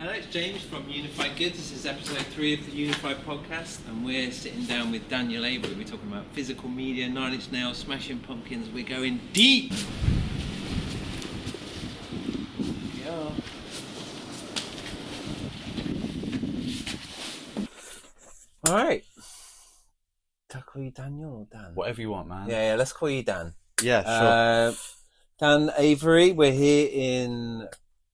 Hello, it's James from Uinifed Goods. This is episode 3 of the Uinifed podcast, and we're sitting down with Daniel Avery. We're talking about physical media, Nine Inch Nails, Smashing Pumpkins. We're going deep. Yeah. All right. Can I call you Daniel or Dan? Whatever you want, man. Yeah, let's call you Dan. Yeah, sure. Dan Avery. We're here in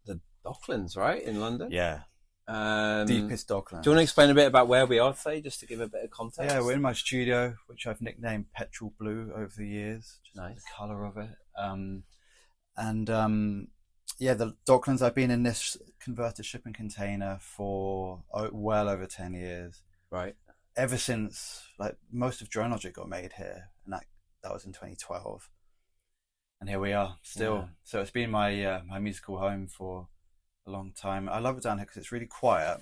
the Docklands, right, in London? Yeah. Deepest Docklands. Do you want to explain a bit about where we are today, just to give a bit of context? Yeah, we're in my studio, which I've nicknamed Petrol Blue over the years. Just nice. The colour of it. Yeah, the Docklands, I've been in this converted shipping container for well over 10 years. Right. Ever since, like, most of Drone Logic got made here, and that was in 2012. And here we are, still. Yeah. So it's been my my musical home for a long time. I love it down here because it's really quiet.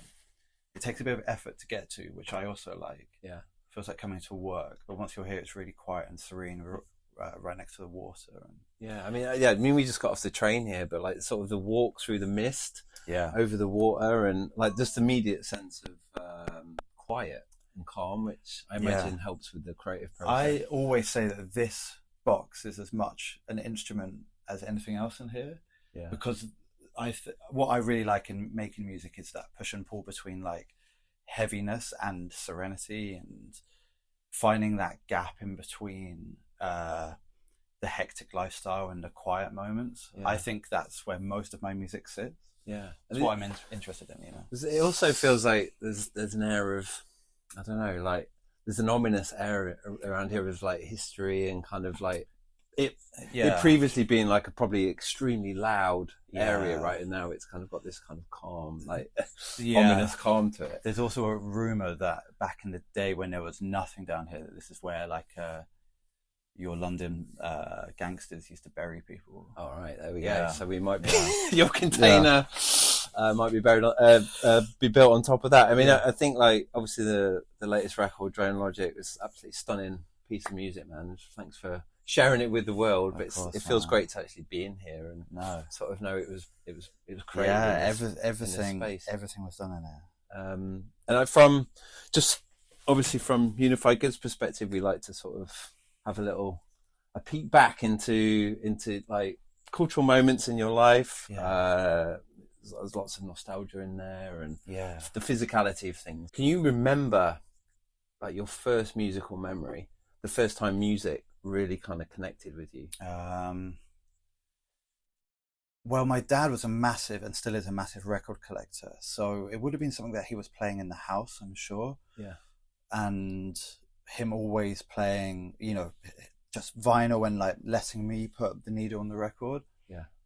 It takes a bit of effort to get to, which I also like. Yeah. It feels like coming to work, but once you're here, it's really quiet and serene. We're right next to the water. And I mean, we just got off the train here, but like sort of the walk through the mist, over the water, and like just immediate sense of quiet and calm, which I imagine helps with the creative process. I always say that this box is as much an instrument as anything else in here, because what I really like in making music is that push and pull between like heaviness and serenity, and finding that gap in between the hectic lifestyle and the quiet moments. I think that's where most of my music sits. That's what I'm interested in, you know. It also feels like there's an air of, I don't know, like there's an ominous air around here of like history and kind of like it previously being like a probably extremely loud area, right? And now it's kind of got this kind of calm, like ominous calm to it. There's also a rumor that back in the day when there was nothing down here, that this is where like your London gangsters used to bury people. All right, there we go. So we might be your container might be buried be built on top of that. I mean, I think like obviously the latest record, Drone Logic, was absolutely stunning piece of music, man. Thanks for sharing it with the world. But it feels great to actually be in here and sort of know it was created. Yeah, everything was done in there. And from just obviously from Uinifed Goods perspective, we like to sort of have a peek back into like cultural moments in your life. There's lots of nostalgia in there, and the physicality of things. Can you remember like your first musical memory, the first time music really kind of connected with you? Well, my dad was a massive, and still is a massive, record collector, so it would have been something that he was playing in the house, I'm sure. And him always playing, you know, just vinyl and like letting me put the needle on the record.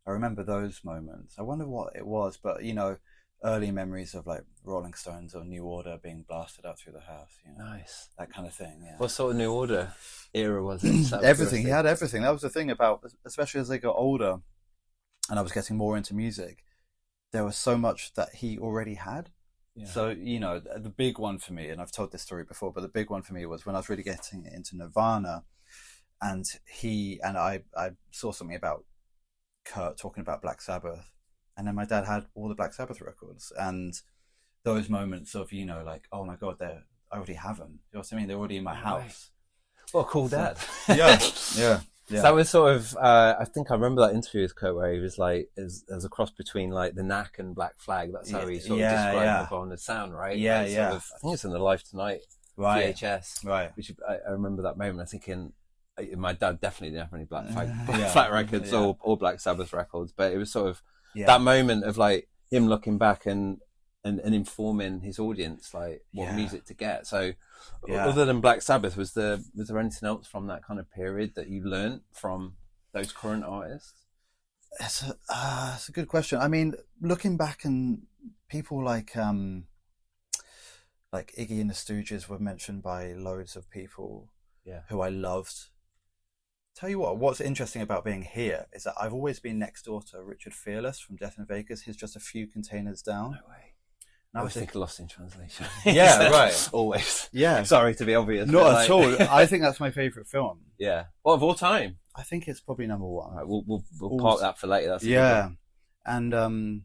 I remember those moments. I wonder what it was, but you know, early memories of like Rolling Stones or New Order being blasted out through the house. You know? Nice. That kind of thing. Yeah. What sort of New Order era was it? Everything. He had everything. That was the thing about, especially as they got older and I was getting more into music, there was so much that he already had. So, you know, the big one for me, and I've told this story before, but the big one for me was when I was really getting into Nirvana, and I saw something about Kurt talking about Black Sabbath, and then my dad had all the Black Sabbath records, and those moments of, you know, like, oh my God, I already have them. You know what I mean? They're already in my house. What a cool dad. Yeah. So that was sort of, I think I remember that interview with Kurt where he was like, as a cross between like the Knack and Black Flag. That's how he sort of described the sound, right? I think it's in the Live Tonight VHS. Right. Which I remember that moment. I'm thinking, my dad definitely didn't have any Black Flag records or Black Sabbath records, but it was sort of that moment of like him looking back and informing his audience like what music to get. So other than Black Sabbath, was there anything else from that kind of period that you learn't from those current artists? It's a good question. I mean, looking back, and people like Iggy and the Stooges were mentioned by loads of people who I loved. Tell you what's interesting about being here is that I've always been next door to Richard Fearless from Death in Vegas. He's just a few containers down. No way. I was thinking Lost in Translation. Right. Always. Yeah. Sorry to be obvious. Not at all. I think that's my favourite film. Yeah. Well, of all time. I think it's probably number one. Right, we'll park that for later. That's and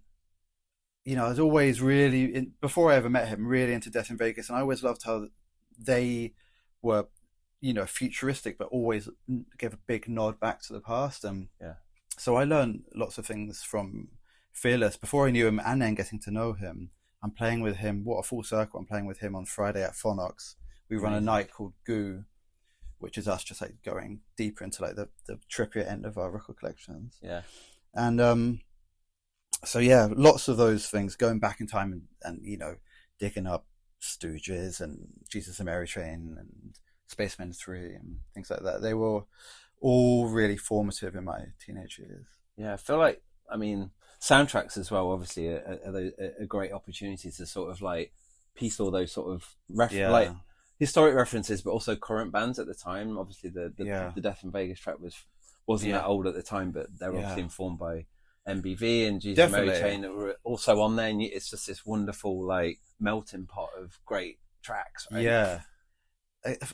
I was always really, before I ever met him, really into Death in Vegas. And I always loved how they were, futuristic, but always gave a big nod back to the past. And so I learned lots of things from Fearless before I knew him, and then getting to know him. I'm playing with him. What a full circle. I'm playing with him on Friday at Phonox. We run a night called Goo, which is us just like going deeper into like the trippier end of our record collections. Yeah. And so yeah, lots of those things, going back in time and digging up Stooges and Jesus and Mary Chain and Spacemen 3 and things like that. They were all really formative in my teenage years. Yeah, I feel like, soundtracks as well, obviously, are a great opportunity to sort of like piece all those sort of like historic references, but also current bands at the time. Obviously, the Death in Vegas track wasn't that old at the time, but they were obviously informed by MBV and Jesus and Mary Chain that were also on there. And it's just this wonderful like melting pot of great tracks, right? Yeah.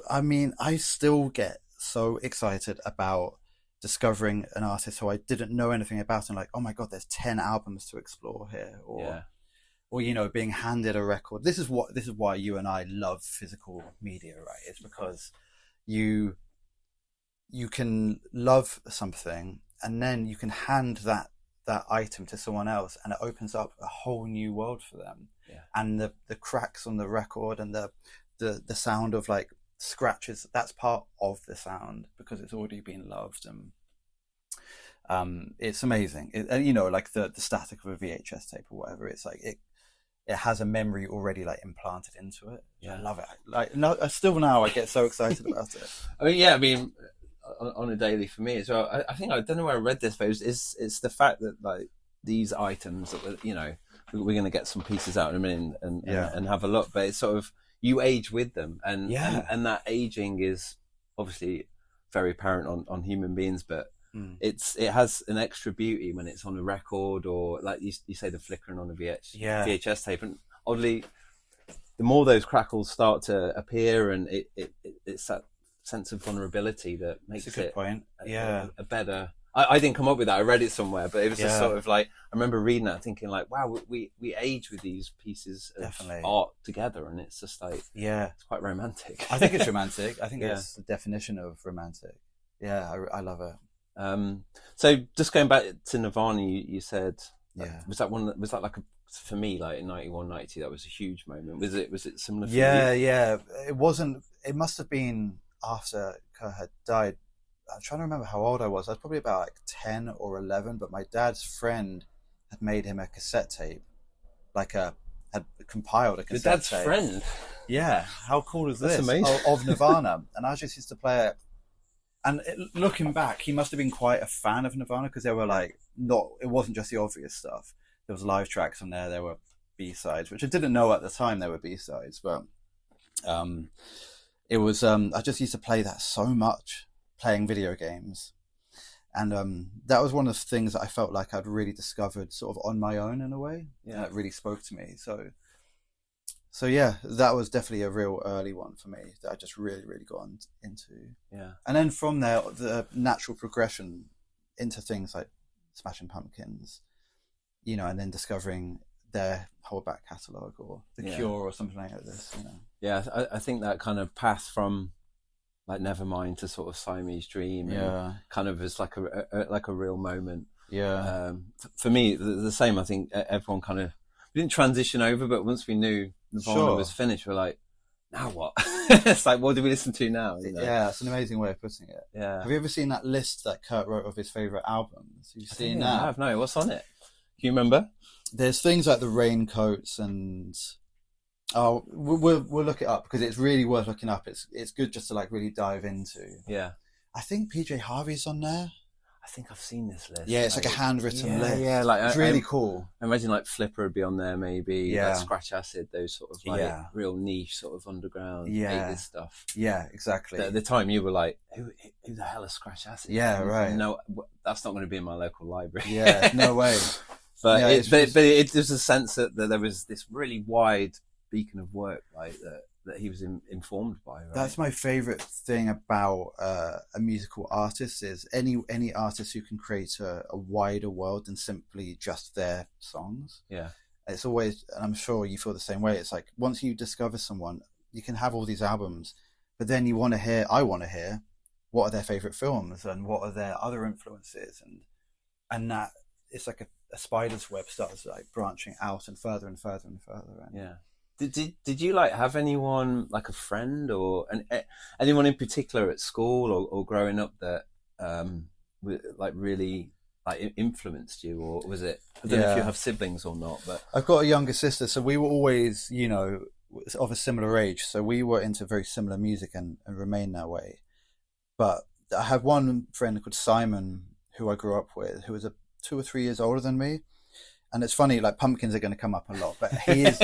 I still get so excited about discovering an artist who I didn't know anything about, and like, oh my God, there's 10 albums to explore here, or being handed a record. This is why you and I love physical media, right? It's because you can love something, and then you can hand that item to someone else, and it opens up a whole new world for them. And the cracks on the record and the sound of like scratches, that's part of the sound because it's already been loved. And it's amazing. Like the static of a VHS tape or whatever, it's like it has a memory already like implanted into it. I love it. Like still now I get so excited about it. On a daily for me as well. I think, I don't know where I read this, but it's the fact that like these items that we're going to get some pieces out in a minute and have a look, but it's sort of, you age with them, and that aging is obviously very apparent on human beings, but it has an extra beauty when it's on a record, or like you say, the flickering on a VHS tape. And oddly, the more those crackles start to appear, and it's that sense of vulnerability that makes it a good point. A better. I didn't come up with that. I read it somewhere, but it was just sort of like, I remember reading that, thinking like, wow, we age with these pieces of art together, and it's just like, it's quite romantic. I think it's romantic. I think it's the definition of romantic. Yeah, I love it. So just going back to Nirvana, you said, was that like for me, like in 91, 92, that was a huge moment. Was it similar for you? Yeah. It wasn't. It must have been after Kurt had died. I'm trying to remember how old I was. I was probably about like 10 or 11, but my dad's friend had made him a cassette tape, had compiled a cassette tape. Your dad's friend? Yeah. How cool is this? That's amazing. Of Nirvana. And I just used to play it. And looking back, he must have been quite a fan of Nirvana, because there were it wasn't just the obvious stuff. There was live tracks on there. There were B-sides, which I didn't know at the time there were B-sides, but it was, I just used to play that so much, playing video games. And that was one of the things that I felt like I'd really discovered sort of on my own in a way. And it really spoke to me. So yeah, that was definitely a real early one for me that I just really, really got into. Yeah. And then from there, the natural progression into things like Smashing Pumpkins, and then discovering their whole back catalogue, or The Cure, or something like this. Yeah, I think that kind of path from like Nevermind to sort of Siamese Dream, kind of is like a real moment. Yeah. For me, the same. I think everyone kind of, we didn't transition over, but once we knew Nirvana was finished, we're like, now what? It's like, what do we listen to now? Yeah, it's an amazing way of putting it. Yeah. Have you ever seen that list that Kurt wrote of his favourite albums? You've seen that? I have. No, what's on it? Can you remember? There's things like the Raincoats and we'll look it up, because it's really worth looking up. It's good just to like really dive into. Yeah. I think PJ Harvey's on there. I think I've seen this list. Yeah, it's like a handwritten list. Yeah, like it's really cool. I imagine like Flipper would be on there, maybe. Yeah. Like Scratch Acid, those sort of like real niche sort of underground 80s stuff. Yeah, exactly. At the time, you were like, who the hell is Scratch Acid? Yeah, right. No, that's not going to be in my local library. Yeah, no way. But it was a sense that there was this really wide beacon of work like that he was informed by. Right? That's my favorite thing about a musical artist, is any artist who can create a wider world than simply just their songs. Yeah. It's always, and I'm sure you feel the same way. It's like once you discover someone, you can have all these albums, but then I want to hear what are their favorite films and what are their other influences, and that it's like a spider's web starts like branching out and further and further and further. And yeah. Did you like have anyone, like a friend or anyone in particular at school or growing up that like really like influenced you, or was it? I don't know if you have siblings or not, but I've got a younger sister, so we were always, you know, of a similar age, so we were into very similar music and remain that way. But I had one friend called Simon who I grew up with, who was 2 or 3 years older than me. And it's funny, like Pumpkins are going to come up a lot, but he is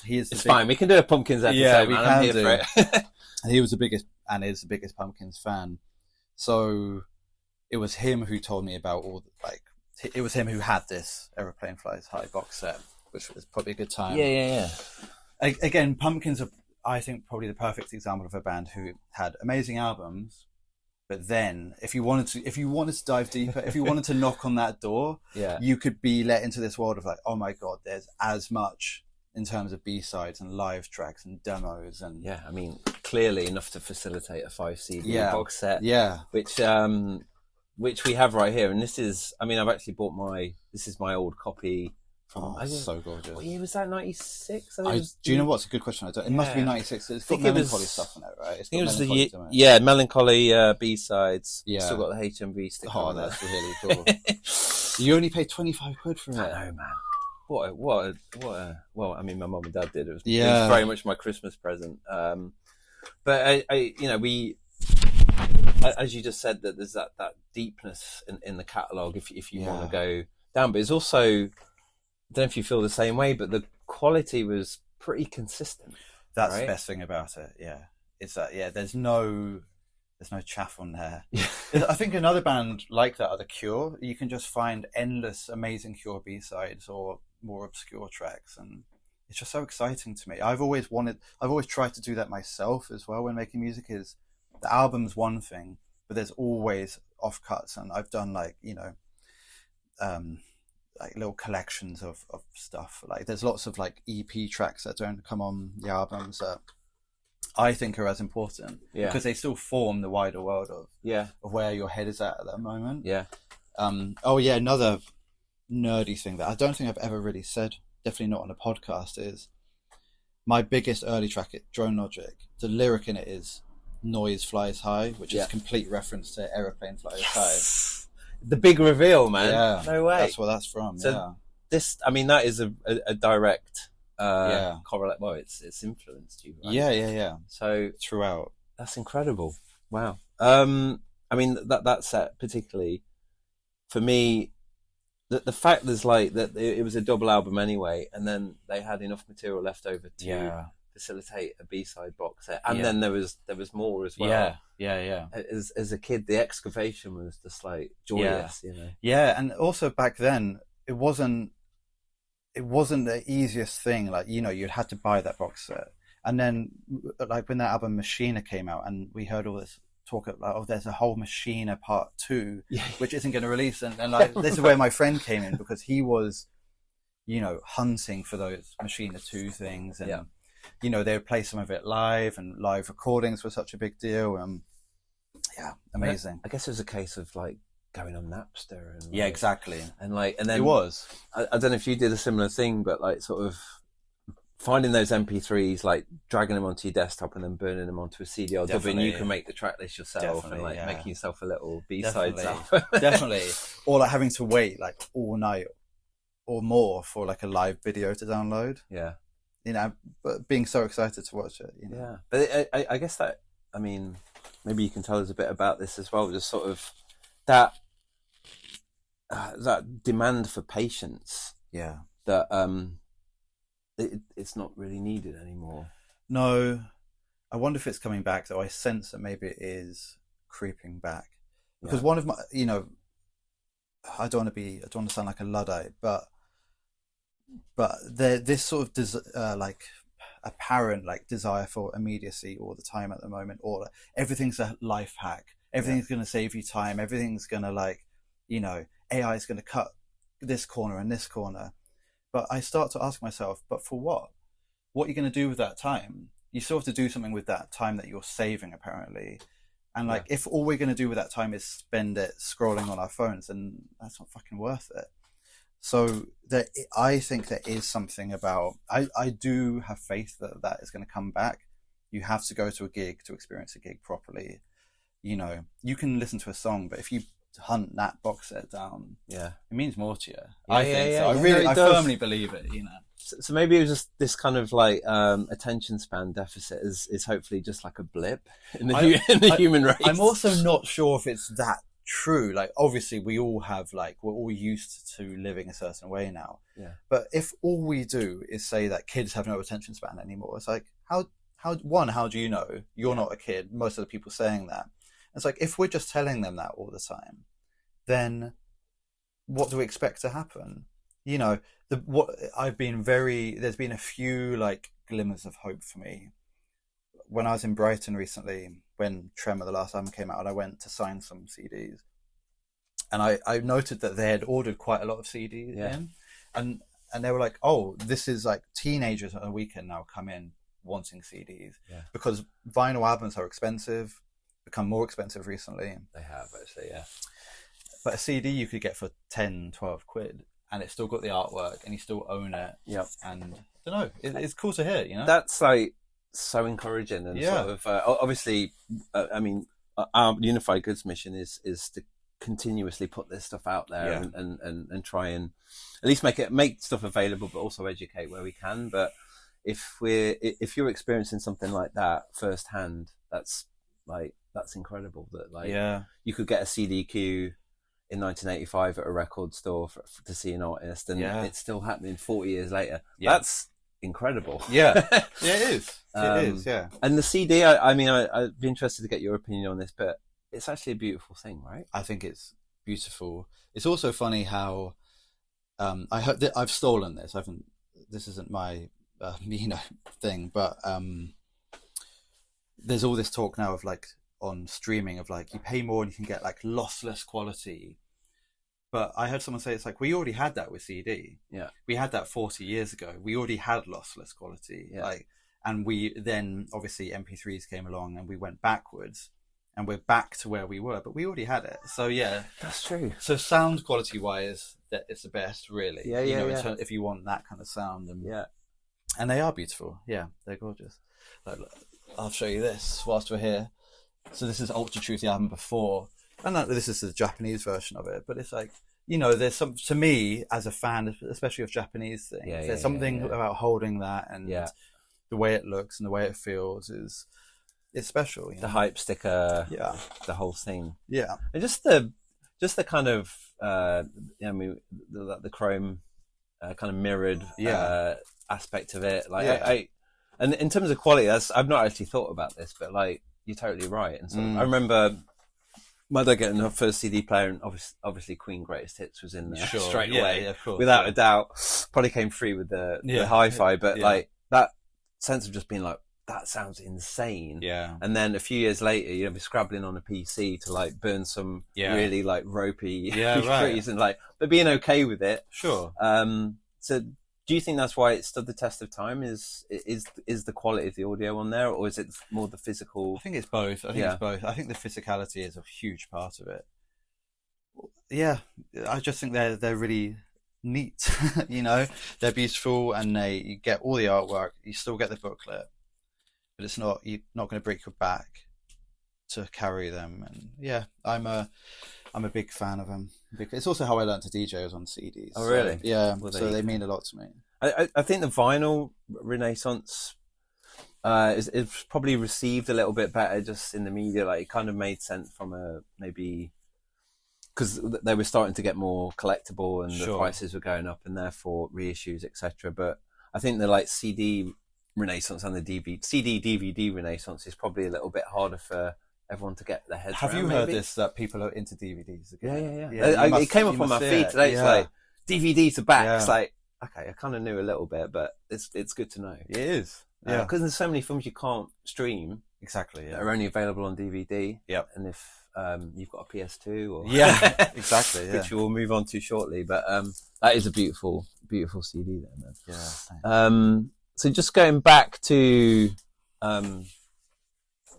it's fine. We can do a Pumpkins episode. Yeah, we man. can I'm here do. for it. And he was the biggest and is the biggest Pumpkins fan. So it was him who told me about it was him who had this Aeroplane Flies High box set, which was probably a good time. Yeah. Again, Pumpkins are, I think, probably the perfect example of a band who had amazing albums, but then if you wanted to dive deeper, if you wanted to knock on that door, you could be let into this world of like, oh my God, there's as much in terms of B-sides and live tracks and demos. And yeah, I mean, clearly enough to facilitate a 5 CD box set. Yeah. Which we have right here. And this is, I mean, I've actually bought this is my old copy. So gorgeous. What year was that? 96? Do you know what's a good question? It must be 96. It's got Melancholy stuff in it, right? It was the Melancholy B-sides. Yeah. Still got the HMV sticker. Oh, that's really cool. You only paid 25 quid for it. I know, man. What a well, I mean, my mum and dad did. It was very much my Christmas present. But I you know, as you just said, that there's that deepness in the catalogue if you want to go down. But it's also, I don't know if you feel the same way, but the quality was pretty consistent. That's right? The best thing about it. Yeah, it's that. Yeah, there's no chaff on there. I think another band like that are The Cure. You can just find endless amazing Cure B-sides or more obscure tracks, and it's just so exciting to me. I've always tried to do that myself as well when making music. Is the album's one thing, but there's always offcuts, and I've done like little collections of stuff. Like there's lots of like EP tracks that don't come on the albums that I think are as important because they still form the wider world of where your head is at that moment. Another nerdy thing that I don't think I've ever really said, definitely not on a podcast, is my biggest early track at Drone Logic. The lyric in it is "Noise flies high," which is a complete reference to Aeroplane Flies High. The big reveal, man. Yeah, no way. That's where that's from. So this, I mean, that is a direct correlate. Well, it's influenced you. Right? Yeah. So throughout, that's incredible. Wow. I mean, that set particularly for me, the fact there's like that it was a double album anyway, and then they had enough material left over to facilitate a B-side box set, and then there was more as well. Yeah. As a kid, the excavation was just like joyous, you know. Yeah, and also back then it wasn't the easiest thing. Like, you know, you'd had to buy that box set, and then like when that album Machina came out, and we heard all this talk about, oh, there's a whole Machina Part 2, which isn't going to release, and like this is where my friend came in, because he was, you know, hunting for those Machina 2 things, and you know, they would play some of it live, and live recordings were such a big deal. Amazing. I guess it was a case of like going on Napster and exactly, and then it was. I don't know if you did a similar thing, but like sort of finding those MP3s, like dragging them onto your desktop and then burning them onto a CD or double, and you can make the track list yourself and like making yourself a little B-sides album. Definitely. Or like having to wait like all night or more for like a live video to download. Yeah. You know, but being so excited to watch it. You know? Yeah. But I guess that, I mean, maybe you can tell us a bit about this as well, just sort of that demand for patience. Yeah. That it's not really needed anymore. No, I wonder if it's coming back, though. I sense that maybe it is creeping back, because one of my, you know, I don't want to sound like a Luddite, but this sort of like apparent like desire for immediacy all the time at the moment, or everything's a life hack, everything's going to save you time, everything's going to, like, you know, AI is going to cut this corner and this corner. But I start to ask myself, but for what? What are you going to do with that time? You still have to do something with that time that you're saving, apparently. And like, if all we're going to do with that time is spend it scrolling on our phones, then that's not fucking worth it. So I think there is something about, I do have faith that that is going to come back. You have to go to a gig to experience a gig properly. You know, you can listen to a song, but if you hunt that box set down, it means more to you. I think so. I firmly believe it, you know. So maybe it was just this kind of like attention span deficit is hopefully just like a blip in the human race. I'm also not sure if it's that true. Like, obviously we all have, like, we're all used to living a certain way now. Yeah. But if all we do is say that kids have no attention span anymore, it's like, how do you know? You're not a kid. Most of the people saying that. It's like, if we're just telling them that all the time, then what do we expect to happen? You know, there's been a few like glimmers of hope for me. When I was in Brighton recently, when Tremor, the last album, came out, and I went to sign some CDs, and I noted that they had ordered quite a lot of CDs in, and they were like, oh, this is like teenagers on a weekend now come in wanting CDs, because vinyl albums are expensive, become more expensive recently. They have, actually, yeah. But a CD you could get for 10, 12 quid, and it's still got the artwork, and you still own it. Yep. And I don't know, it's cool to hear, you know? That's like so encouraging, and sort of obviously, I mean, our Unified Goods mission is to continuously put this stuff out there and try and at least make stuff available, but also educate where we can. But if you're experiencing something like that firsthand, that's incredible. That like you could get a CD queue in 1985 at a record store to see an artist, and it's still happening 40 years later. That's incredible. It is. It is. Yeah. And the CD, I mean, I'd be interested to get your opinion on this, but it's actually a beautiful thing, right? I think it's beautiful. It's also funny how I heard that I've stolen this. This isn't my thing, but there's all this talk now of like on streaming of like you pay more and you can get like lossless quality. But I heard someone say it's like we already had that with CD. Yeah, we had that 40 years ago. We already had lossless quality. Yeah. Like, and we then obviously MP3s came along and we went backwards, and we're back to where we were. But we already had it. So yeah, that's true. So sound quality wise, that it's the best, really. Yeah, if you want that kind of sound, and they are beautiful. Yeah, they're gorgeous. Like, I'll show you this whilst we're here. So this is Ultra Truth, the album before. And this is the Japanese version of it, but it's like, you know, there's some, to me as a fan, especially of Japanese things, there's something about holding that, and the way it looks and the way it feels it's special. You know? The hype sticker, the whole thing, and just the kind of, I mean, the chrome kind of mirrored aspect of it, like and in terms of quality, I've not actually thought about this, but like you're totally right. And so I remember my dad getting her first CD player, and obviously Queen Greatest Hits was in there straight away, of course, without a doubt. Probably came free with the hi-fi, but like that sense of just being like, that sounds insane. Yeah. And then a few years later, you'll be scrabbling on a PC to like burn some really like ropey trees and like, but being okay with it. Sure. So do you think that's why it stood the test of time? Is the quality of the audio on there, or is it more the physical? I think it's both. It's both. I think the physicality is a huge part of it. Yeah, I just think they're really neat. You know, they're beautiful, and you get all the artwork. You still get the booklet, but you're not going to break your back to carry them. And yeah, I'm a big fan of them. It's also how I learned to DJ, was on CDs. Oh, really? So, yeah, so they mean a lot to me. I think the vinyl renaissance is probably received a little bit better just in the media. Like, it kind of made sense from maybe because they were starting to get more collectible and the prices were going up, and therefore reissues, etc. But I think the like CD renaissance and the CD DVD renaissance is probably a little bit harder for everyone to get their heads around. Have you heard this, that people are into DVDs again? Yeah. It came up on my feed today. It's like, DVDs are back. It's like, okay, I kind of knew a little bit, but it's good to know. It is. Because there's so many films you can't stream. Exactly. That are only available on DVD. Yep. And if you've got a PS2 or... exactly. Which we'll move on to shortly. But that is a beautiful CD there, man. Yeah. Thanks. So just going back to, I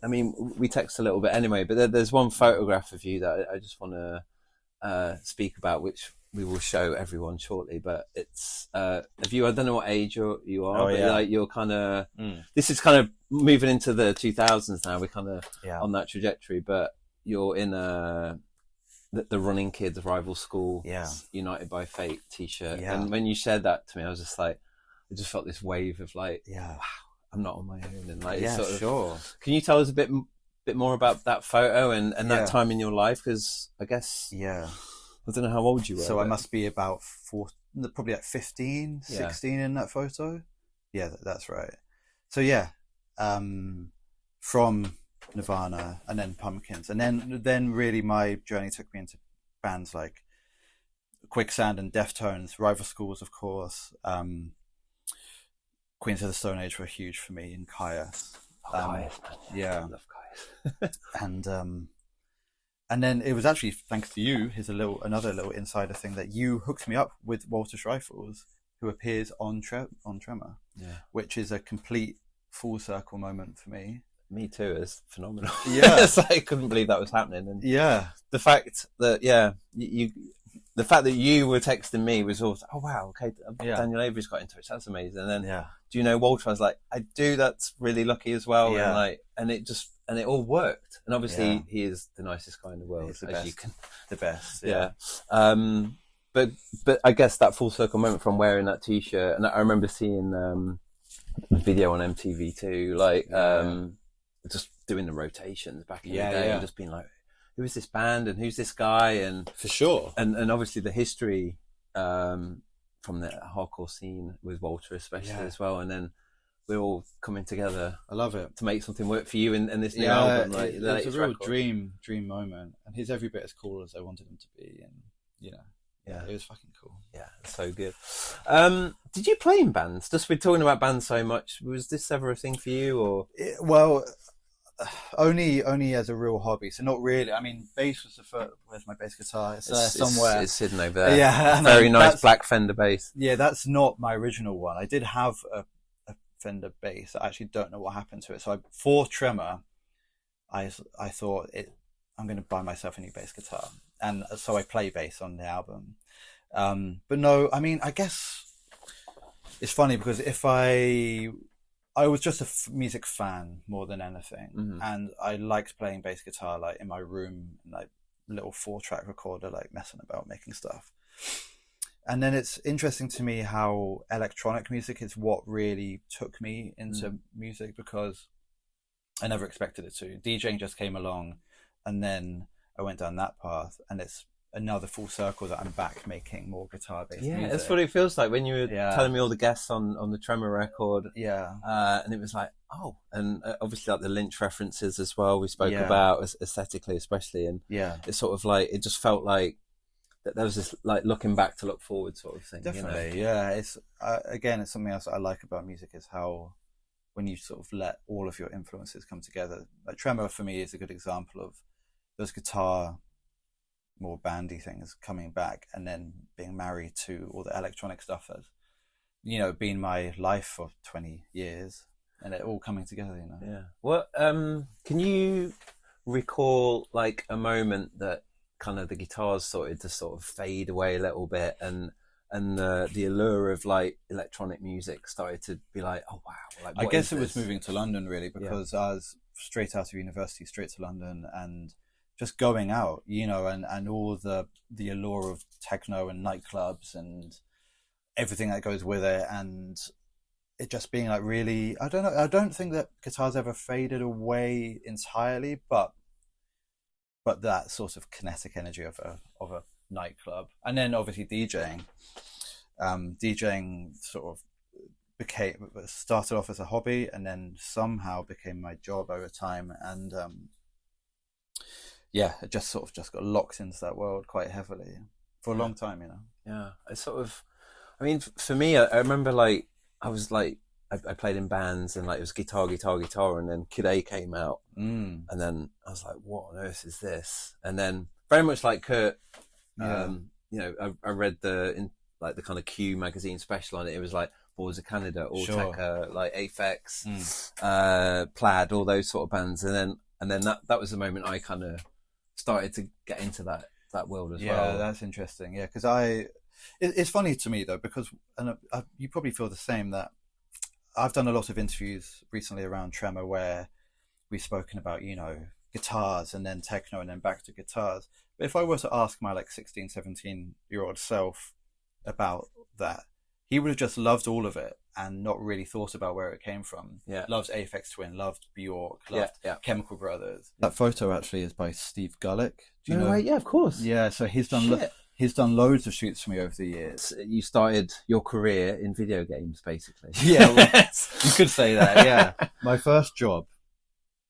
mean, we text a little bit anyway, but there's one photograph of you that I just want to speak about, which we will show everyone shortly. But it's if you, I don't know what age you are, but like you're kind of this is kind of moving into the 2000s now. We're kind of on that trajectory, but you're in the Running Kids rival school, United by Fate T-shirt, and when you shared that to me, I was just like, I just felt this wave of like, wow, I'm not on my own, and like, sure. Can you tell us a bit more about that photo and that time in your life? Because I guess, I don't know how old you were. So I must be about probably like 15, 16 in that photo. Yeah, that's right. So from Nirvana and then Pumpkins, and then really my journey took me into bands like Quicksand and Deftones, rival schools, of course. Queens of the Stone Age were huge for me, and Caius. Caius, man. Yeah, I love Caius. And then it was actually thanks to you. Here's another little insider thing, that you hooked me up with Walter Schreifels, who appears on Tremor, which is a complete full circle moment for me. Me too. It's phenomenal. Yeah, so I couldn't believe that was happening. And the fact that the fact that you were texting me was also, oh wow, okay, Daniel Avery's got in touch. That's amazing. And then do you know Walter? I was like, I do. That's really lucky as well. And like, and it all worked. And obviously, he is the nicest guy in the world. He's the best. But I guess that full circle moment from wearing that T-shirt, and I remember seeing the video on MTV too, like just doing the rotations back in the day, and just being like, who is this band and who's this guy? And for sure, and obviously the history from the hardcore scene with Walter especially as well, and then we're all coming together. I love it, to make something work for you in this new album. Like, it's a real dream moment, and he's every bit as cool as I wanted him to be, and it was fucking cool. Yeah, it's so good. Did you play in bands? Just we're talking about bands so much. Was this ever a thing for you, or? Well, only as a real hobby. So not really. I mean, bass was the first. Where's my bass guitar? It's somewhere. It's hidden over there. Yeah, very nice black Fender bass. Yeah, that's not my original one. I did have a Fender bass. I actually don't know what happened to it. So for Tremor, I thought I'm going to buy myself a new bass guitar, and so I play bass on the album. But no, I mean, I guess it's funny because if I was just a music fan more than anything, and I liked playing bass guitar like in my room, like little 4-track recorder, like messing about making stuff. And then it's interesting to me how electronic music is what really took me into music, because I never expected it to. DJing just came along, and then I went down that path, and it's another full circle that I'm back making more guitar-based music. Yeah, that's what it feels like when you were telling me all the guests on the Tremor record. Yeah. And it was like, and obviously like the Lynch references as well, we spoke about aesthetically especially. And it's sort of like, it just felt like that there was this like looking back to look forward sort of thing. Definitely, yeah. It's again, it's something else that I like about music, is how when you sort of let all of your influences come together. Like Tremor for me is a good example of those guitar, more bandy things coming back, and then being married to all the electronic stuff that's, been my life for 20 years, and it all coming together, Yeah. Well, can you recall like a moment that kind of the guitars started to sort of fade away a little bit, and the allure of like electronic music started to be like, oh wow, like, I guess it was moving to London really, because I was straight out of university, straight to London, and just going out, and all the allure of techno and nightclubs and everything that goes with it, and it just being like really, I don't know, I don't think that guitars ever faded away entirely, but that sort of kinetic energy of a nightclub. And then obviously DJing sort of started off as a hobby, and then somehow became my job over time, and it just sort of just got locked into that world quite heavily for a long time, Yeah, I sort of, I mean, for me, I remember like, I was like, I played in bands, and like it was guitar, and then Kid A came out, and then I was like, what on earth is this? And then very much like Kurt, I read the like the kind of Q magazine special on it. It was like Boards of Canada, Alltech, like Aphex, Plaid, all those sort of bands. And then that was the moment I kind of started to get into that world as well. Yeah, that's interesting. Yeah, because it's funny to me though, because you probably feel the same, that I've done a lot of interviews recently around Tremor where we've spoken about, guitars and then techno and then back to guitars. But if I were to ask my like 16, 17-year-old self about that, he would have just loved all of it and not really thought about where it came from. Yeah. Loved Aphex Twin, loved Bjork, loved Chemical Brothers. Yeah. That photo actually is by Steve Gullick. Do you know? Right? Yeah, of course. Yeah, so he's done loads of shoots for me over the years. You started your career in video games, basically. Yeah, well, you could say that, yeah. My first job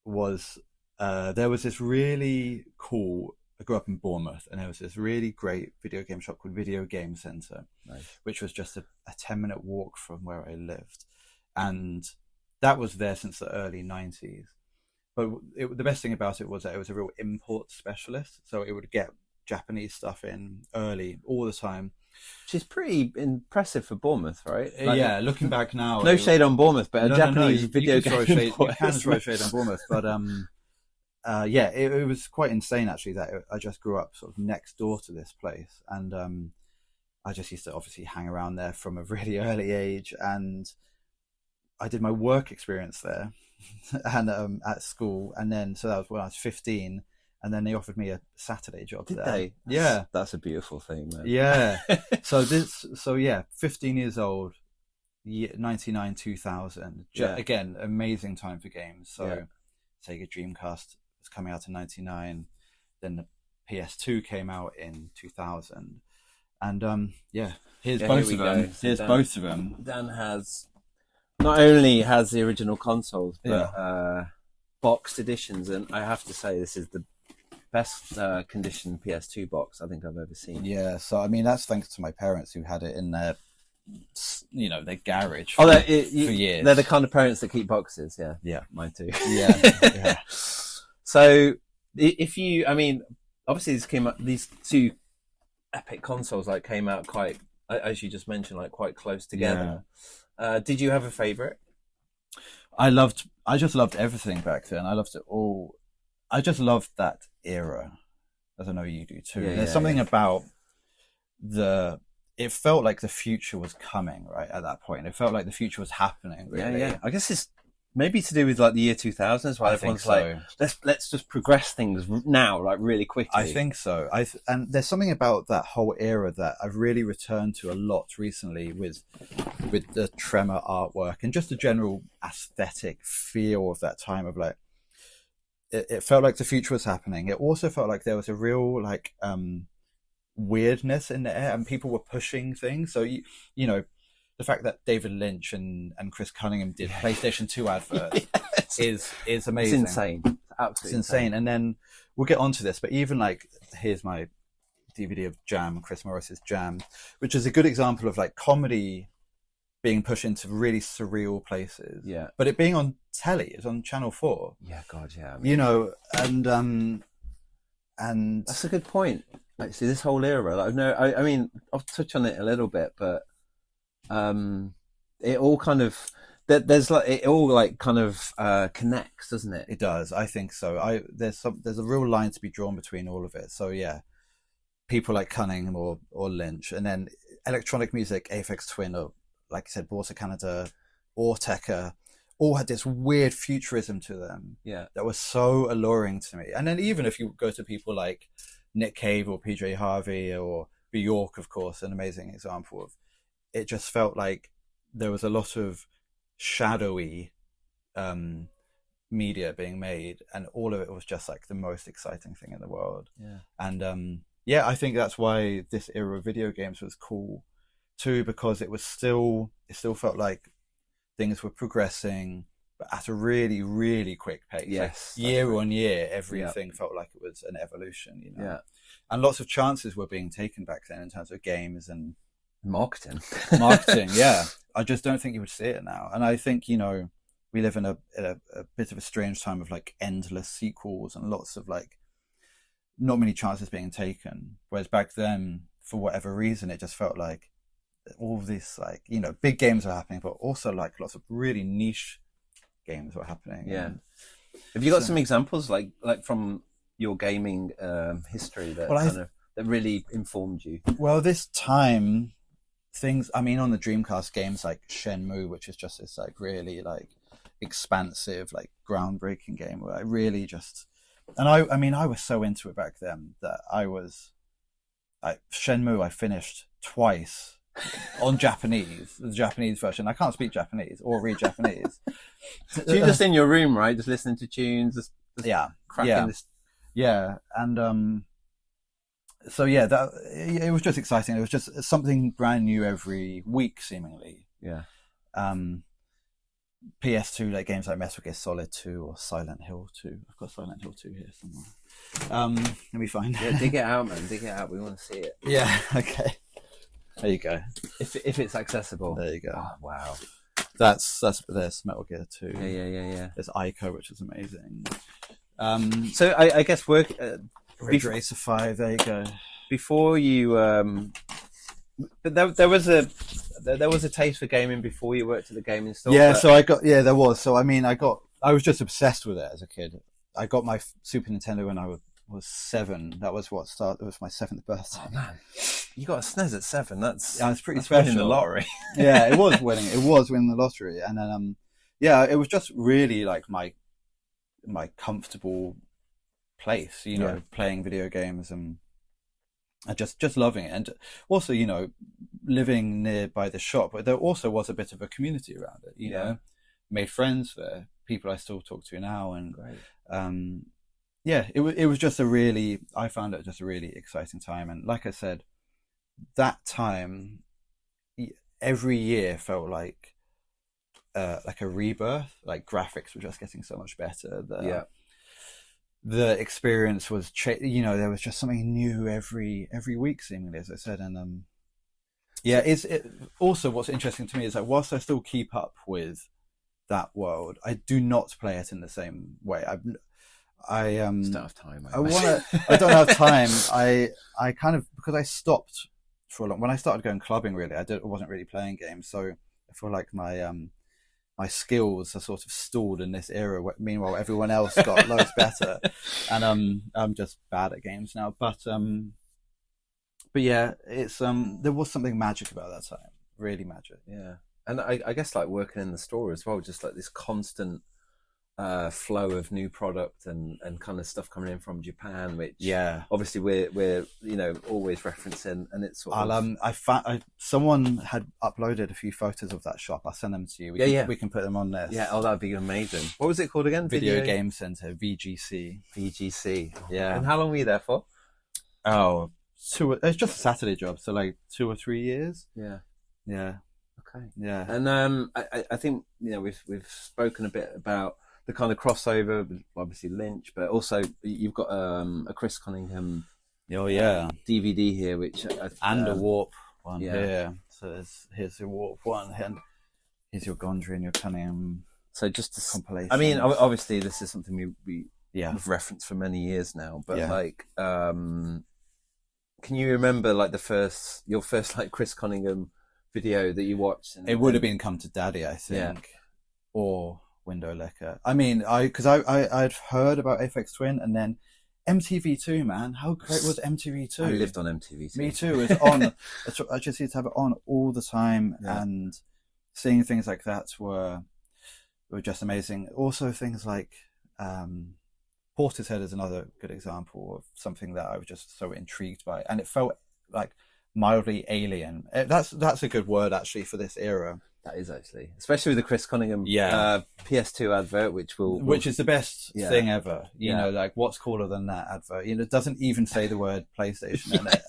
was, there was this really cool, I grew up in Bournemouth, and there was this really great video game shop called Video Game Centre, which was just a 10-minute walk from where I lived. And that was there since the early 90s. But the best thing about it was that it was a real import specialist. So it would get Japanese stuff in early, all the time. Which is pretty impressive for Bournemouth, right? Yeah, looking back now. No shade on Bournemouth, but a Japanese video game you can throw shade on Bournemouth. But yeah, it was quite insane actually that I just grew up sort of next door to this place. And I just used to obviously hang around there from a really early age. And I did my work experience there and at school. And then, so that was when I was 15. And then they offered me a Saturday job. Did there. they? Yeah. That's a beautiful thing, man. Yeah. So 15 years old, 99, 2000. Again, amazing time for games. So Sega Dreamcast was coming out in 99. Then the PS2 came out in 2000. And here's both of them. Here's both of them. Dan not only has the original consoles, but boxed editions. And I have to say, this is the best conditioned PS2 box I think I've ever seen. Yeah, so I mean that's thanks to my parents who had it in their garage for years. They're the kind of parents that keep boxes. Yeah, mine too. Yeah. So if you, I mean, obviously these two epic consoles came out quite, as you just mentioned, quite close together. Did you have a favorite? I just loved everything back then. I loved it all. I just loved that era, as I know you do too. There's something about it felt like the future was coming, right, at that point. It felt like the future was happening, really. Yeah. I guess it's maybe to do with the year 2000s, where everyone's let's just progress things now, really quickly. I think so. And there's something about that whole era that I've really returned to a lot recently with the Tremor artwork and just the general aesthetic feel of that time of it felt like the future was happening. It also felt like there was a real weirdness in the air and people were pushing things. So the fact that David Lynch and Chris Cunningham did PlayStation 2 adverts is amazing. It's insane. Absolutely insane. And then we'll get onto this, but even here's my DVD of Jam, Chris Morris's Jam, which is a good example of comedy being pushed into really surreal places. Yeah. But it being on telly, it's on Channel 4. Yeah, God, yeah. And that's a good point. Actually, this whole era, I mean, I'll touch on it a little bit, but it all kind of there's it all kind of connects, doesn't it? It does. I think so. There's a real line to be drawn between all of it. So yeah, people like Cunningham or Lynch, and then electronic music, Aphex Twin, or like you said, Boards of Canada, Alltech, all had this weird futurism to them. Yeah, that was so alluring to me. And then even if you go to people like Nick Cave or PJ Harvey or Bjork, of course, an amazing example of it, just felt like there was a lot of shadowy media being made, and all of it was just the most exciting thing in the world. Yeah. And I think that's why this era of video games was cool too, because it still felt like things were progressing, but at a really, really quick pace. Yes. Year on year, everything felt like it was an evolution, Yeah. And lots of chances were being taken back then in terms of games and marketing. Yeah. I just don't think you would see it now. And I think, we live in a bit of a strange time of endless sequels and lots of not many chances being taken. Whereas back then, for whatever reason, it just felt like all these like, you know, big games were happening, but also like lots of really niche games were happening. Yeah. And have you got some examples like from your gaming history that that really informed you? Well, this time things, I mean, on the Dreamcast, games like Shenmue, which is just this like really like expansive, like groundbreaking game where I really just, and I mean, I was so into it back then that Shenmue I finished twice on Japanese, the Japanese version. I can't speak Japanese or read Japanese. So you're just in your room, right? Just listening to tunes, just cracking this. Yeah. And so yeah, that it was just exciting. It was just something brand new every week, seemingly. Yeah. PS2 like games like Metal Gear Solid 2 or Silent Hill 2. I've got Silent Hill 2 here somewhere. Let me find. Yeah, dig it out, man. Dig it out. We want to see it. Yeah. Okay. There you go. If it's accessible. There you go. Oh, wow. There's Metal Gear 2. Yeah. There's Ico, which is amazing. So I guess Ridge Racer 5. There you go. Before you, but there was a taste for gaming before you worked at the gaming store. Yeah. So there was. So I mean, I was just obsessed with it as a kid. I got my Super Nintendo when I was 7. That was it was my 7th birthday. Oh man, you got a SNES at 7. That's pretty special. Winning the lottery. Yeah, it was winning. It was winning the lottery, and then it was just really like my comfortable place, you know, playing video games and just loving it. And also, you know, living nearby the shop, but there also was a bit of a community around it, you know, made friends there, people I still talk to now. And it was just I found it just a really exciting time. And like I said, that time, every year felt like a rebirth. Like graphics were just getting so much better. The experience was, you know, there was just something new every week, seemingly, as I said. And also what's interesting to me is that whilst I still keep up with that world, I do not play it in the same way. I don't have time. I don't have time. I kind of, because I stopped for a long, when I started going clubbing, really, I wasn't really playing games, so I feel like my skills are sort of stalled in this era. Meanwhile, everyone else got loads better, and I'm just bad at games now. But yeah, it's there was something magic about that time, really magic. Yeah, and I guess like working in the store as well, just like this constant flow of new product and kind of stuff coming in from Japan, which obviously we're you know always referencing, and it's sort of someone had uploaded a few photos of that shop. I'll send them to you. We can put them on this. Yeah, that'd be amazing. What was it called again? Video Game Center, VGC. Yeah. And how long were you there for? It's just a Saturday job, so like 2 or 3 years. Yeah. Okay. Yeah. And I think, you know, we've spoken a bit about the kind of crossover, obviously Lynch, but also you've got a Chris Cunningham DVD here, which and a Warp one here. So here's your Warp one, and here's your Gondry and your Cunningham. So just to compilation. I mean, obviously this is something we've referenced for many years now, but like, can you remember like your first like Chris Cunningham video that you watched? It would have been Come to Daddy, I think, or Window Licker. I mean, because I'd heard about Aphex Twin, and then MTV2, man. How great was MTV2? I lived on MTV2. Me too. It's on. I just used to have it on all the time, and seeing things like that were just amazing. Also, things like Portishead is another good example of something that I was just so intrigued by, and it felt like mildly alien. That's a good word actually for this era. That is actually, especially with the Chris Cunningham PS2 advert, which is the best thing ever. You know, like what's cooler than that advert? You know, it doesn't even say the word PlayStation in it,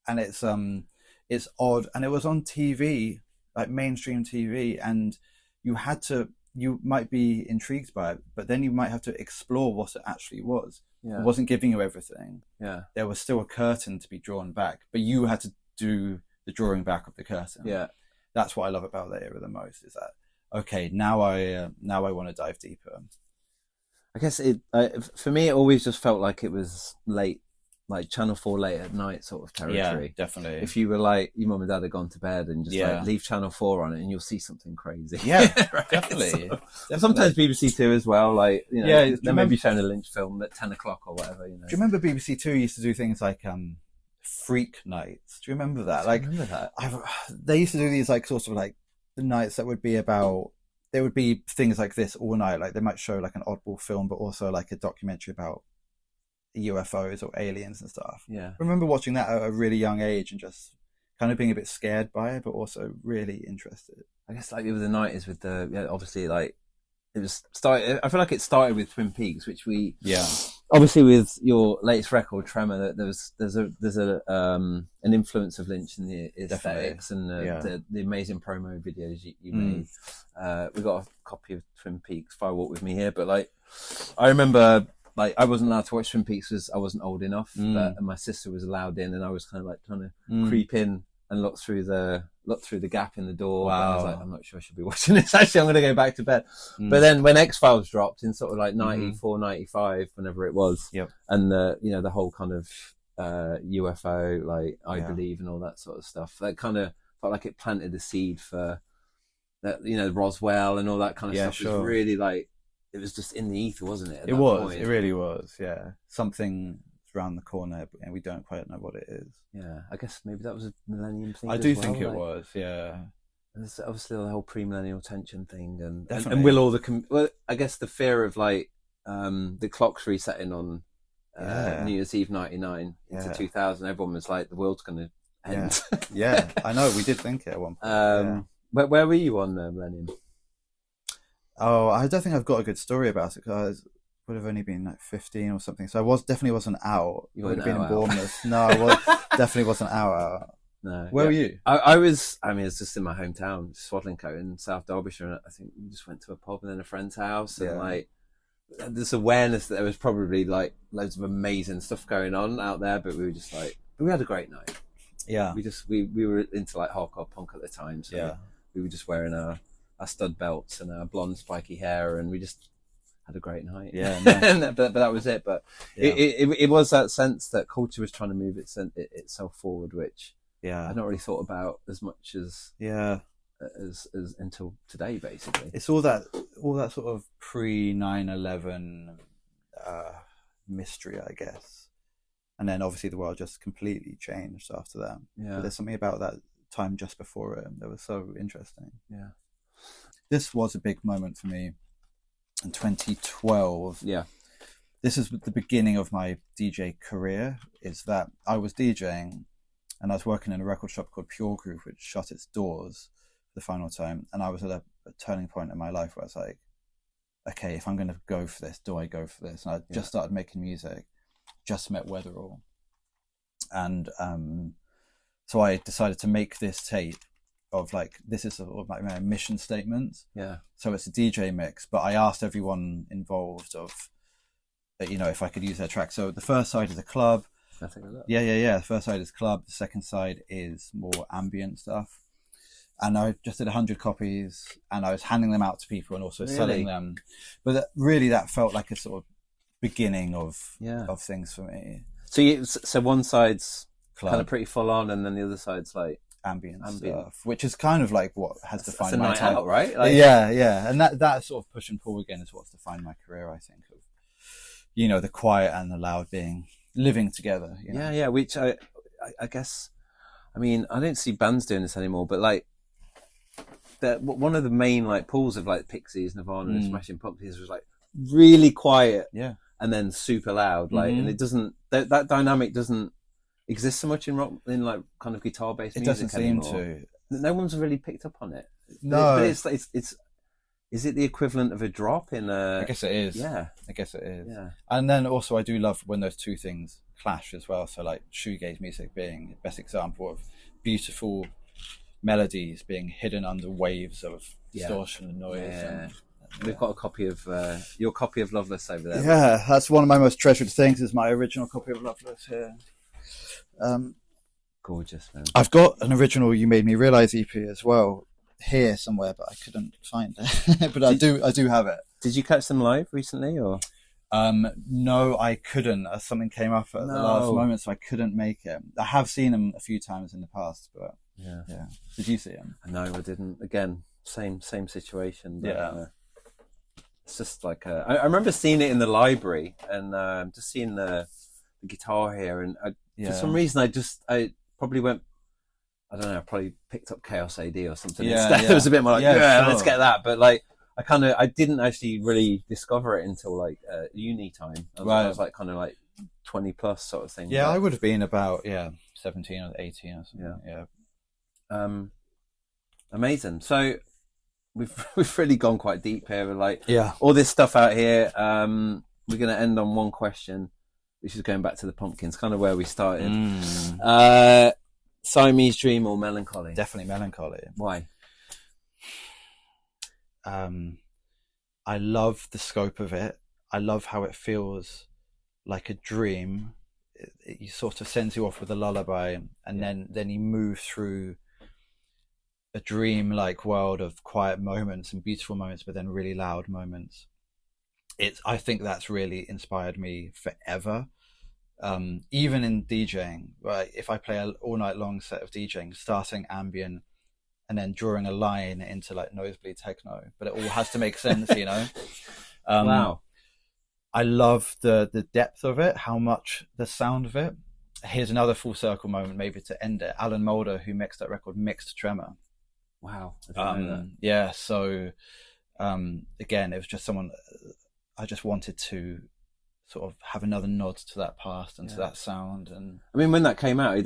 and it's odd, and it was on TV, like mainstream TV, and you might be intrigued by it, but then you might have to explore what it actually was. It wasn't giving you everything. There was still a curtain to be drawn back, but you had to do the drawing back of the curtain. That's what I love about that era the most, is that okay, now I want to dive deeper. I guess for me it always just felt like it was late like Channel 4 late at night sort of territory. Yeah, definitely. If you were like, your mum and dad had gone to bed and just like leave Channel 4 on it and you'll see something crazy. Yeah, right? definitely. Sometimes BBC Two as well, like, you know, yeah, they may be showing a Lynch film at 10 o'clock or whatever, you know. Do you remember BBC Two used to do things like freak nights? Do you remember that? I remember that. They used to do these like sort of like the nights that would be about, there would be things like this all night. Like they might show like an oddball film, but also like a documentary about UFOs or aliens and stuff. Yeah. I remember watching that at a really young age and just kind of being a bit scared by it, but also really interested. I guess like the other night is with the, obviously like it was started. I feel like it started with Twin Peaks, which we obviously with your latest record Tremor, there's an influence of Lynch in the aesthetics and the amazing promo videos you made. We got a copy of Twin Peaks, Fire Walk With Me here, but like I remember. Like I wasn't allowed to watch Twin Peaks because I wasn't old enough, but my sister was allowed in, and I was kind of like trying to creep in and look through the gap in the door. Wow. I was like, I'm not sure I should be watching this. Actually, I'm going to go back to bed. But then when X-Files dropped in sort of like 94, 95, whenever it was, and the whole kind of UFO, like I Believe and all that sort of stuff, that kind of felt like it planted the seed for that, Roswell and all that kind of stuff. Sure. Was really like. It was just in the ether, wasn't it? It was. It really was. Yeah, something around the corner, but we don't quite know what it is. Yeah, I guess maybe that was a millennium thing. I do think it was. Yeah, there's obviously the whole pre-millennial tension thing, and will all the I guess the fear of like the clocks resetting on New Year's Eve '99 into 2000. Everyone was like, the world's going to end. Yeah, I know. We did think it at one point. Where were you on millennium? Oh, I don't think I've got a good story about it because I would have only been like 15 or something. So I definitely wasn't out. You would have been in Bournemouth. No, definitely wasn't out. No. Where were you? I was. I mean, it's just in my hometown, Swadlincote in South Derbyshire. And I think we just went to a pub and then a friend's house, and like this awareness that there was probably like loads of amazing stuff going on out there, but we were just like, we had a great night. Yeah. We were into like hardcore punk at the time, so we were just wearing our stud belts and our blonde spiky hair, and we just had a great night. Yeah, nice. but that was it. But it was that sense that culture was trying to move itself forward, which I'd not really thought about as much as as until today, basically. It's all that sort of pre 9/11 mystery, I guess, and then obviously the world just completely changed after that. Yeah, but there's something about that time just before it that was so interesting. Yeah. This was a big moment for me in 2012. Yeah. This is the beginning of my DJ career, is that I was DJing and I was working in a record shop called Pure Groove, which shut its doors for the final time. And I was at a turning point in my life where I was like, okay, if I'm going to go for this, do I go for this? And I just started making music, just met Weatherall. And so I decided to make this tape of like, this is sort of like my mission statement. Yeah. So it's a DJ mix, but I asked everyone involved if I could use their track. So the first side is a club. Yeah. The first side is club. The second side is more ambient stuff. And I just did 100 copies, and I was handing them out to people and also selling them. But that felt like a sort of beginning of things for me. So one side's club, kind of pretty full on, and then the other side's like ambient stuff, which is kind of like what has defined my night out, right? Like, yeah, and that sort of push and pull again is what's defined my career, I think. Of the quiet and the loud living together. Yeah, which I guess, I mean, I don't see bands doing this anymore, but like one of the main like pulls of like Pixies, Nirvana, and Smashing Pumpkins was like really quiet, and then super loud, like, and it doesn't that dynamic doesn't exist so much in rock, in like kind of guitar based music. It doesn't seem to. No one's really picked up on it. No, but it's. Is it the equivalent of a drop in a? I guess it is. Yeah, I guess it is. Yeah, and then also I do love when those two things clash as well. So like shoegaze music being the best example of beautiful melodies being hidden under waves of distortion and noise. Yeah. We've got a copy of your copy of Loveless over there. Yeah, that's one of my most treasured things. Is my original copy of Loveless here. Gorgeous, man. I've got an original You Made Me Realize EP as well here somewhere, but I couldn't find it. But I do have it. Did you catch them live recently, or? No, I couldn't. Something came up at the last moment, so I couldn't make it. I have seen him a few times in the past, but yeah. Did you see him? No, I didn't. Again, same situation. But, it's just like I remember seeing it in the library and just seeing the guitar here, and for some reason I probably went. I don't know. I probably picked up Chaos AD or something instead. It was a bit more like, sure. Let's get that. But like, I didn't actually really discover it until like uni time. I was like kind of like 20 plus sort of thing. Yeah, but I would have been about 17 or 18 or something. Yeah. Amazing. So we've really gone quite deep here. We're like all this stuff out here. We're going to end on one question, which is going back to the Pumpkins, kind of where we started. Siamese Dream or Melancholy? Definitely Melancholy. Why? I love the scope of it. I love how it feels like a dream. It sort of sends you off with a lullaby, and then you move through a dream-like world of quiet moments and beautiful moments, but then really loud moments. I think that's really inspired me forever. Even in DJing, right? If I play an all night long set of DJing, starting ambient and then drawing a line into like nosebleed techno, but it all has to make sense, you know? Wow. I love the depth of it, how much the sound of it. Here's another full circle moment, maybe to end it. Alan Moulder, who mixed that record, mixed Tremor. Wow. I didn't know that. Yeah. So, again, it was just someone I just wanted to sort of have another nod to that past and to that sound. And I mean, when that came out,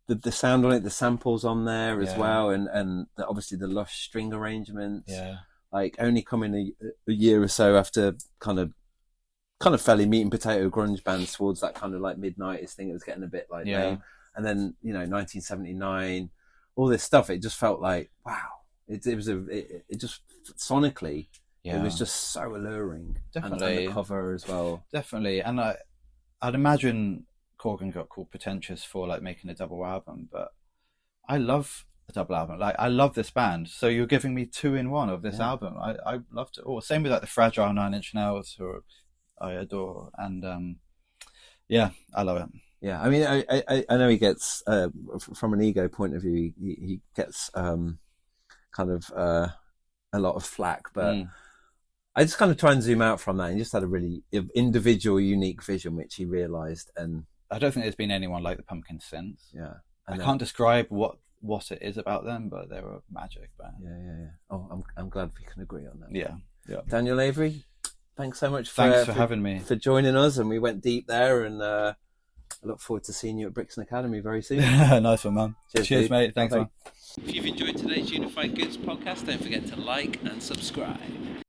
the sound on it, the samples on there as well, and obviously the lush string arrangements. Yeah, like only coming a year or so after kind of fairly meat and potato grunge bands towards that kind of like mid-90s thing. It was getting a bit like lame. And then 1979, all this stuff. It just felt like wow. It just sonically. Yeah. It was just so alluring. Definitely. And the cover as well. Definitely. And I'd imagine Corgan got called pretentious for like making a double album, but I love a double album. Like I love this band. So you're giving me 2-in-1 of this album. I loved it all. Same with like the Fragile 9 Inch Nails, who I adore. And I love it. Yeah. I mean, I know he gets, from an ego point of view, he gets kind of a lot of flack, but I just kind of try and zoom out from that and just had a really individual, unique vision, which he realised. And I don't think there's been anyone like the Pumpkins since. Yeah. I can't describe what it is about them, but they're a magic band. Yeah. Oh, I'm glad we can agree on that. Yeah. Daniel Avery, thanks so much for having me. For joining us, and we went deep there, and I look forward to seeing you at Brixton Academy very soon. Nice one, man. Cheers mate. Thanks, man. If you've enjoyed today's Unified Goods podcast, don't forget to like and subscribe.